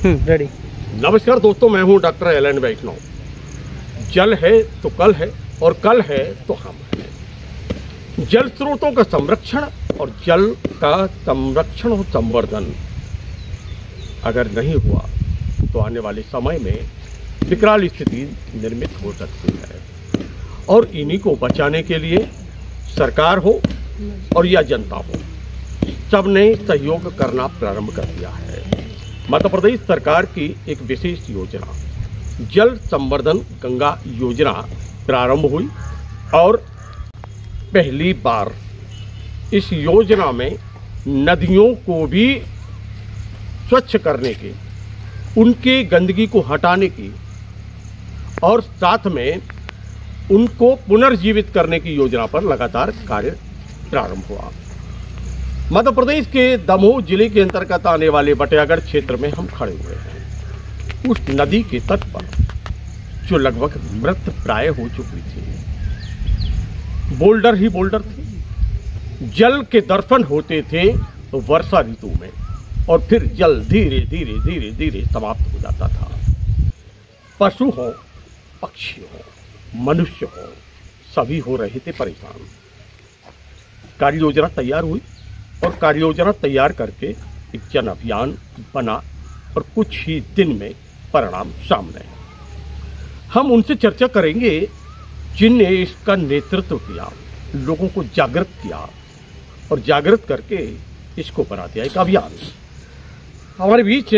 Ready. नमस्कार दोस्तों, मैं हूं डॉक्टर एलन वैष्णव। जल है तो कल है और कल है तो हम हैं। जल स्रोतों का संरक्षण और जल का संरक्षण और संवर्धन अगर नहीं हुआ तो आने वाले समय में विकराल स्थिति निर्मित हो सकती है। और इन्हीं को बचाने के लिए सरकार हो और या जनता हो, सबने सहयोग करना प्रारंभ कर दिया है। मध्य प्रदेश सरकार की एक विशेष योजना जल संवर्धन गंगा योजना प्रारंभ हुई और पहली बार इस योजना में नदियों को भी स्वच्छ करने की, उनके गंदगी को हटाने की और साथ में उनको पुनर्जीवित करने की योजना पर लगातार कार्य प्रारंभ हुआ। मध्य प्रदेश के दमोह जिले के अंतर्गत आने वाले बटियागढ़ क्षेत्र में हम खड़े हुए हैं। उस नदी के तट पर जो लगभग मृत प्राय हो चुकी थी, बोल्डर ही बोल्डर थे। जल के दर्पण होते थे तो वर्षा ऋतु में और फिर जल धीरे धीरे धीरे धीरे समाप्त हो जाता था। पशु हो, पक्षी हो, मनुष्य हो, सभी हो रहे थे परेशान। कार्य योजना तैयार हुई और कार्य योजना तैयार करके एक जन अभियान बना और कुछ ही दिन में परिणाम सामने। हम उनसे चर्चा करेंगे जिनने इसका नेतृत्व किया, लोगों को जागृत किया और जागृत करके इसको बना दिया एक अभियान। हमारे बीच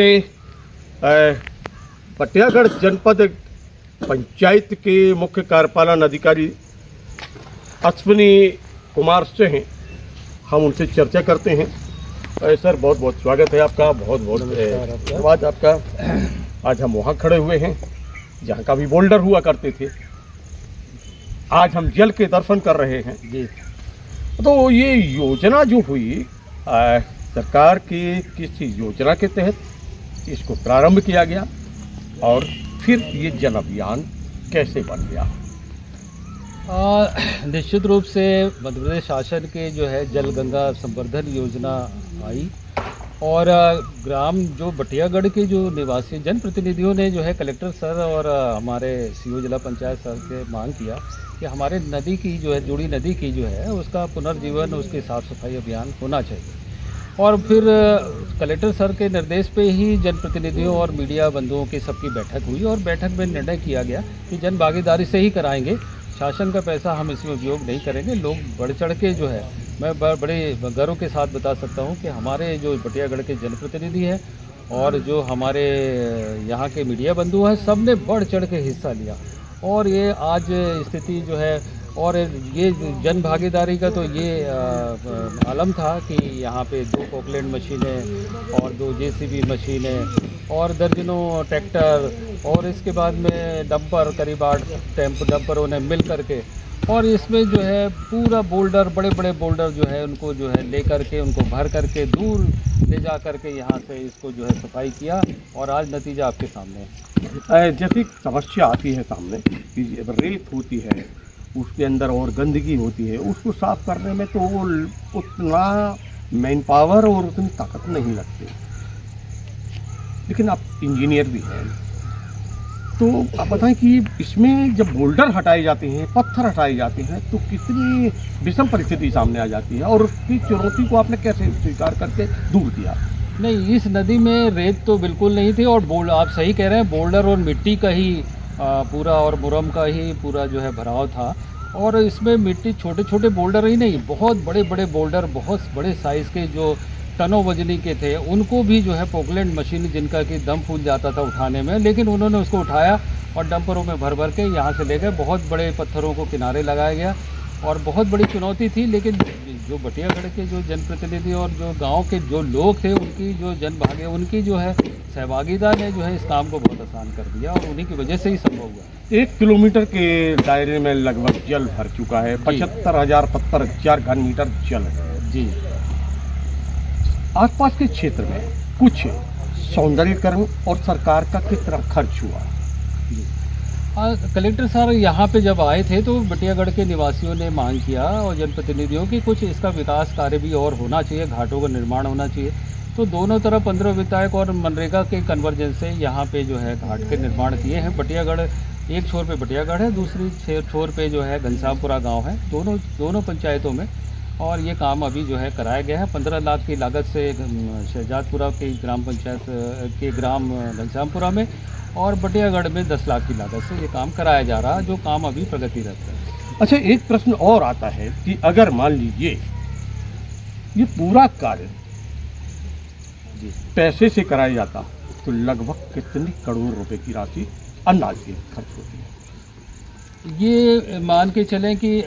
बटियागढ़ जनपद पंचायत के मुख्य कार्यपालन अधिकारी अश्विनी कुमार से हैं। हम उनसे चर्चा करते हैं। सर, बहुत बहुत स्वागत है आपका, बहुत बहुत धन्यवाद आपका। आज हम वहाँ खड़े हुए हैं जहाँ का भी बोल्डर हुआ करते थे। आज हम जल के दर्शन कर रहे हैं जी। तो ये योजना जो हुई सरकार की किसी योजना के तहत इसको प्रारंभ किया गया और फिर ये जन अभियान कैसे बन गया? निश्चित रूप से मध्य प्रदेश शासन के जो है जल गंगा संवर्धन योजना आई और ग्राम जो बटियागढ़ के जो निवासी जनप्रतिनिधियों ने जो है कलेक्टर सर और हमारे सीओ जिला पंचायत सर से मांग किया कि हमारे नदी की जो है जुड़ी नदी की जो है उसका पुनर्जीवन, उसकी साफ़ सफाई अभियान होना चाहिए। और फिर कलेक्टर सर के निर्देश पे ही जनप्रतिनिधियों और मीडिया बंधुओं की सबकी बैठक हुई और बैठक में निर्णय किया गया कि जन भागीदारी से ही कराएंगे, शासन का पैसा हम इसमें उपयोग नहीं करेंगे। लोग बढ़ चढ़ के जो है, मैं बड़े गर्व के साथ बता सकता हूं कि हमारे जो बटियागढ़ के जनप्रतिनिधि हैं और जो हमारे यहाँ के मीडिया बंधु हैं, सब ने बढ़ चढ़ के हिस्सा लिया। और ये आज स्थिति जो है, और ये जन भागीदारी का तो ये आलम था कि यहाँ पे 2 पोकलैंड मशीनें और 2 जेसीबी मशीनें और दर्जनों ट्रैक्टर और इसके बाद में डंपर, करीब 8 टेम्पो डंपरों ने मिल करके, और इसमें जो है पूरा बोल्डर, बड़े बड़े बोल्डर जो है उनको जो है ले करके, उनको भर करके दूर ले जा करके यहाँ से इसको जो है सफाई किया और आज नतीजा आपके सामने है। जैसी समस्या आती है सामने, रेत होती है, उसके अंदर और गंदगी होती है, उसको साफ करने में तो उतना मैन पावर और उतनी ताकत नहीं लगती। लेकिन आप इंजीनियर भी हैं, तो आप बताएं कि इसमें जब बोल्डर हटाए जाते हैं, पत्थर हटाए जाते हैं, तो कितनी विषम परिस्थिति सामने आ जाती है और उसकी चुनौती को आपने कैसे स्वीकार करके दूर किया? नहीं, इस नदी में रेत तो बिल्कुल नहीं थी और आप सही कह रहे हैं, बोल्डर और मिट्टी का ही पूरा और मुरम का ही पूरा जो है भराव था। और इसमें मिट्टी, छोटे छोटे बोल्डर ही नहीं, बहुत बड़े बड़े बोल्डर, बहुत बड़े साइज़ के जो टनों वजनी के थे, उनको भी जो है पोकलैंड मशीन, जिनका कि दम फूल जाता था उठाने में, लेकिन उन्होंने उसको उठाया और डंपरों में भर भर के यहाँ से ले गए। बहुत बड़े पत्थरों को किनारे लगाया गया और बहुत बड़ी चुनौती थी। लेकिन जो बटियागढ़ के जो जनप्रतिनिधि और जो गांव के जो लोग थे, उनकी जो जनभाग्य, उनकी जो है सहभागिता ने जो है इस काम को बहुत आसान कर दिया और उन्हीं की वजह से ही संभव हुआ। 1 किलोमीटर के दायरे में लगभग जल भर चुका है। 75,000 घन मीटर जल है जी। आसपास के क्षेत्र में कुछ सौंदर्यकरण और सरकार का कितना खर्च हुआ? कलेक्टर सर यहाँ पे जब आए थे तो बटियागढ़ के निवासियों ने मांग किया और जनप्रतिनिधियों की कुछ इसका विकास कार्य भी और होना चाहिए, घाटों का निर्माण होना चाहिए। तो दोनों तरफ 15 विधायक और मनरेगा के कन्वर्जेंस से यहाँ पे जो है घाट के निर्माण किए हैं। बटियागढ़ एक छोर पे बटियागढ़ है, दूसरी छोर पे जो है घनश्यामपुरा गांव है, दोनों पंचायतों में। और ये काम अभी जो है कराया गया है। 15 लाख की लागत से शहजादपुरा की ग्राम पंचायत के ग्राम घनश्यामपुरा में और बटियागढ़ में 10 लाख की लागत से ये काम कराया जा रहा है, जो काम अभी प्रगतिरत है। अच्छा, एक प्रश्न और आता है कि अगर मान लीजिए ये पूरा कार्य पैसे से कराया जाता तो लगभग कितने करोड़ रुपए की राशि अंदाज की खर्च होती है? ये मान के चलें कि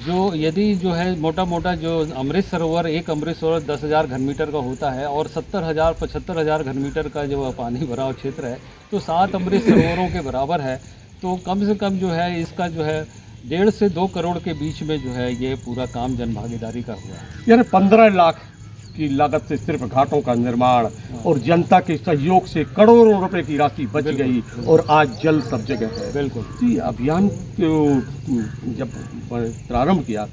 जो यदि जो है मोटा जो अमृत सरोवर, एक अमृत सरोवर 10,000 घन मीटर का होता है और 75,000 घन मीटर का जो पानी भरा क्षेत्र है, तो 7 अमृत सरोवरों के बराबर है। तो कम से कम जो है इसका जो है 1.5 से 2 करोड़ के बीच में जो है ये पूरा काम जन भागीदारी का हुआ है। यानी 15 लाख की लागत से सिर्फ घाटों का निर्माण और जनता के सहयोग से करोड़ों रुपए की राशि बच गई और आज जल सब जगह है। बिल्कुल। तो अभियान को जब प्रारंभ किया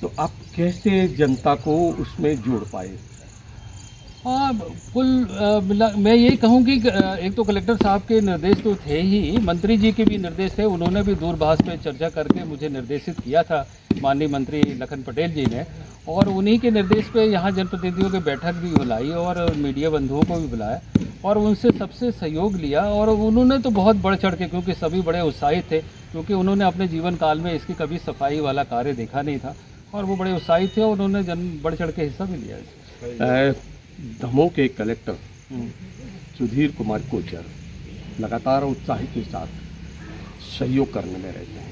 तो आप कैसे जनता को उसमें जोड़ पाए? हाँ, मैं यही कहूँ कि एक तो कलेक्टर साहब के निर्देश तो थे ही, मंत्री जी के भी निर्देश थे। उन्होंने भी दूरभाष पे चर्चा करके मुझे निर्देशित किया था, माननीय मंत्री लखन पटेल जी ने, और उन्हीं के निर्देश पे यहाँ जनप्रतिनिधियों की बैठक भी बुलाई और मीडिया बंधुओं को भी बुलाया और उनसे सबसे सहयोग लिया। और उन्होंने तो बहुत बढ़ चढ़ के, क्योंकि सभी बड़े उत्साहित थे, क्योंकि उन्होंने अपने जीवन काल में इसकी कभी सफाई वाला कार्य देखा नहीं था और वो बड़े उत्साहित थे और उन्होंने बढ़ चढ़ के हिस्सा भी लिया। दमोह के कलेक्टर सुधीर कुमार कोचर लगातार उत्साह के साथ सहयोग करने में रहते हैं।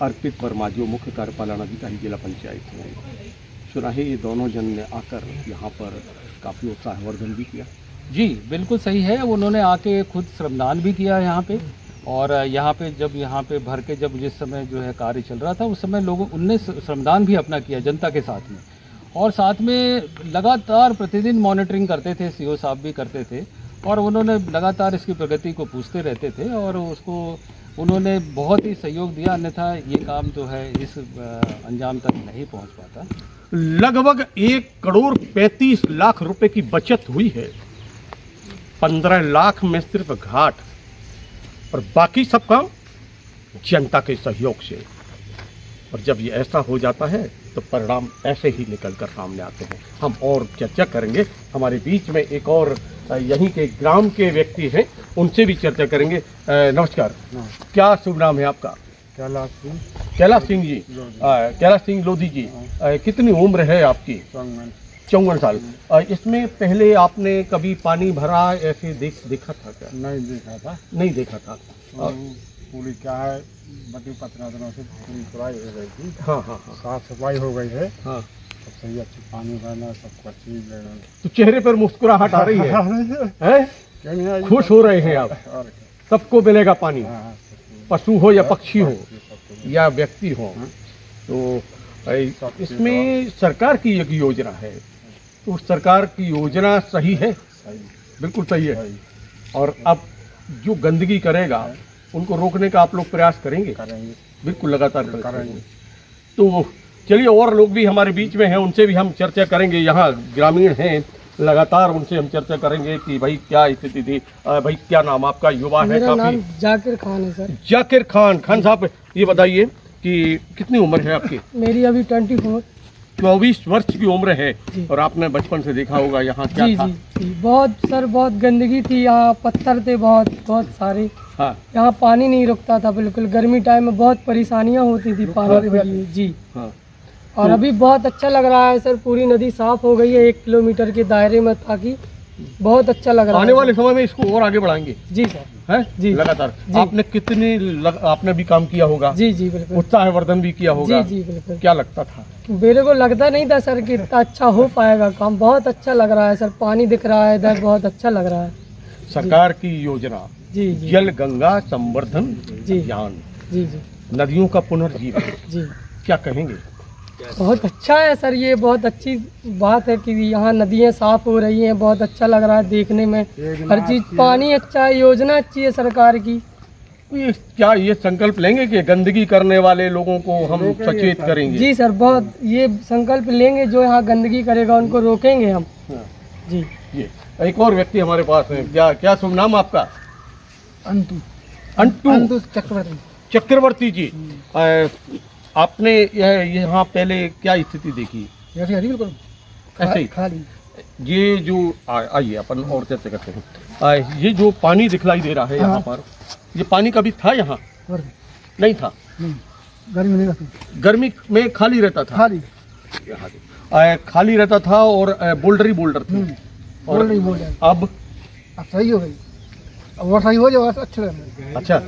अर्पित वर्मा जो मुख्य कार्यपालन अधिकारी जिला पंचायत हैं, सुना है ये दोनों जन ने आकर यहाँ पर काफ़ी उत्साहवर्धन भी किया। जी बिल्कुल सही है, उन्होंने आके खुद श्रमदान भी किया यहाँ पे। और यहाँ पे जब यहाँ पे भर के जब जिस समय जो है कार्य चल रहा था उस समय उनने श्रमदान भी अपना किया जनता के साथ में, और साथ में लगातार प्रतिदिन मॉनिटरिंग करते थे, सीओ साहब भी करते थे और उन्होंने लगातार इसकी प्रगति को पूछते रहते थे और उसको उन्होंने बहुत ही सहयोग दिया, अन्यथा ये काम जो है इस अंजाम तक नहीं पहुंच पाता। लगभग 1,35,00,000 रुपए की बचत हुई है। 15 लाख में सिर्फ घाट और बाकी सब काम जनता के सहयोग से। और जब ये ऐसा हो जाता है तो परिणाम ऐसे ही निकल कर सामने आते हैं। हम और चर्चा करेंगे, हमारे बीच में एक और यहीं के ग्राम के व्यक्ति हैं, उनसे भी चर्चा करेंगे। नमस्कार, क्या शुभ नाम है आपका? कैलाश सिंह जी। कैलाश सिंह लोधी जी, कितनी उम्र है आपकी? 54 साल। इसमें पहले आपने कभी पानी भरा ऐसे देखा था क्या? नहीं देखा था। पूरी क्या है, बटी 15 दिनों से पूरी सुराई हो गई थी। हाँ, साफ सफाई हो गई है। हाँ, सब सही, अच्छी पानी भरना, सब अच्छी। तो चेहरे पर मुस्कुराहट आ रही है? खुश हो रहे हैं आप? सबको मिलेगा पानी, पशु हो या पक्षी हो या व्यक्ति हो। तो इसमें सरकार की एक योजना है, तो सरकार की योजना सही है? बिल्कुल सही है। और अब जो गंदगी करेगा उनको रोकने का आप लोग प्रयास करेंगे? बिल्कुल, लगातार करेंगे। तो चलिए, और लोग भी हमारे बीच में हैं, उनसे भी हम चर्चा करेंगे। यहाँ ग्रामीण हैं, लगातार उनसे हम चर्चा करेंगे कि भाई क्या स्थिति थी। भाई क्या नाम आपका? युवा है काफी। जाकिर खान है सर। जाकिर खान साहब, ये बताइए कि कितनी उम्र है आपकी? मेरी अभी 24 वर्ष की उम्र है। और आपने बचपन से देखा होगा यहाँ क्या था? जी, बहुत गंदगी थी यहाँ, पत्थर थे बहुत सारे। हाँ, यहाँ पानी नहीं रुकता था बिल्कुल, गर्मी टाइम में बहुत परेशानियाँ होती थी पानी के लिए। जी हाँ। और अभी बहुत अच्छा लग रहा है सर, पूरी नदी साफ हो गई है 1 किलोमीटर के दायरे में, ताकि बहुत अच्छा लग रहा है। आने वाले समय में इसको और आगे बढ़ाएंगे? जी सर, है जी लगातार। जी। आपने भी काम किया होगा? जी बिल्कुल। उत्साहवर्धन भी किया होगा? जी बिल्कुल। क्या लगता था? मेरे को लगता नहीं था सर कि इतना अच्छा हो पाएगा काम। बहुत अच्छा लग रहा है सर, पानी दिख रहा है इधर, बहुत अच्छा लग रहा है। सरकार की योजना जी जल गंगा संवर्धन अभियान, जी नदियों का पुनर्जीवन, जी क्या कहेंगे? बहुत अच्छा है सर, ये बहुत अच्छी बात है कि यहाँ नदियाँ साफ हो रही हैं। बहुत अच्छा लग रहा है देखने में, हर चीज़, पानी अच्छा है, योजना अच्छी है सरकार की। क्या ये संकल्प लेंगे कि गंदगी करने वाले लोगों को हम सचेत करेंगे? जी सर, बहुत ये संकल्प लेंगे, जो यहाँ गंदगी करेगा उनको रोकेंगे हम। जी। ये एक और व्यक्ति हमारे पास है, क्या क्या शुभ नाम आपका? अंटू चक्रवर्ती जी। आपने यहाँ पहले क्या स्थिति देखी? ऐसे ही खाली ये जो आइए अपन और चर्चा करते हैं। ये जो पानी दिखलाई दे रहा है यहाँ पर, ये पानी कभी था यहाँ? नहीं था। गर्मी में खाली रहता था। खाली रहता था और बोल्डर थे। और अब सही हो गई, अब वो सही हो जाए अच्छा रहेगा। अच्छा,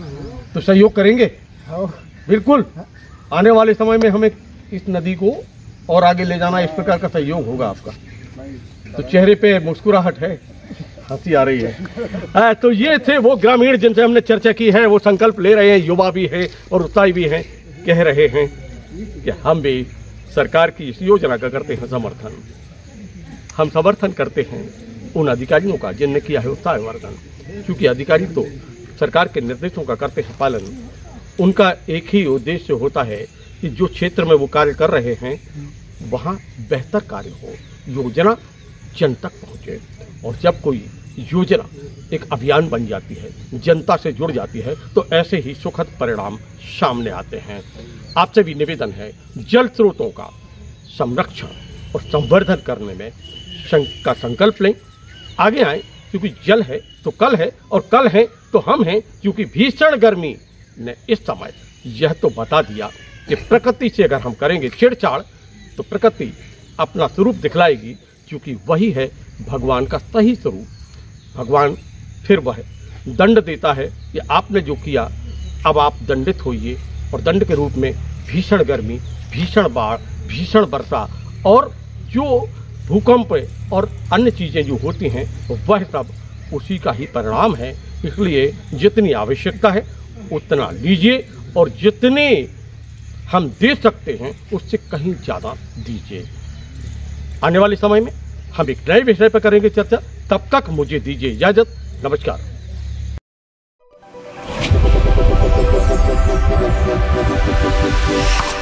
तो सहयोग करेंगे? बिल्कुल। आने वाले समय में हमें इस नदी को और आगे ले जाना, इस प्रकार का सहयोग होगा आपका। तो चेहरे पे मुस्कुराहट है, हंसी आ रही है। तो ये थे वो ग्रामीण जिनसे हमने चर्चा की है। वो संकल्प ले रहे हैं, युवा भी है और उत्साही भी हैं, कह रहे हैं कि हम भी सरकार की इस योजना का करते हैं समर्थन। हम समर्थन करते हैं उन अधिकारियों का जिनने किया है उत्साहवर्धन, क्योंकि अधिकारी तो सरकार के निर्देशों का करते हैं पालन। उनका एक ही उद्देश्य होता है कि जो क्षेत्र में वो कार्य कर रहे हैं वहाँ बेहतर कार्य हो, योजना जन तक पहुँचे। और जब कोई योजना एक अभियान बन जाती है, जनता से जुड़ जाती है, तो ऐसे ही सुखद परिणाम सामने आते हैं। आपसे भी निवेदन है, जल स्रोतों का संरक्षण और संवर्धन करने में का संकल्प लें, आगे आएं, क्योंकि जल है तो कल है और कल है तो हम हैं। क्योंकि भीषण गर्मी ने इस समय यह तो बता दिया कि प्रकृति से अगर हम करेंगे छेड़छाड़ तो प्रकृति अपना स्वरूप दिखलाएगी, क्योंकि वही है भगवान का सही स्वरूप। भगवान फिर वह दंड देता है कि आपने जो किया अब आप दंडित होइए, और दंड के रूप में भीषण गर्मी, भीषण बाढ़, भीषण वर्षा और जो भूकंप और अन्य चीज़ें जो होती हैं वह सब उसी का ही परिणाम है। इसलिए जितनी आवश्यकता है उतना लीजिए, और जितने हम दे सकते हैं उससे कहीं ज़्यादा दीजिए। आने वाले समय में हम एक नए विषय पर करेंगे चर्चा। तब तक मुझे दीजिए इजाजत। नमस्कार। Thank you.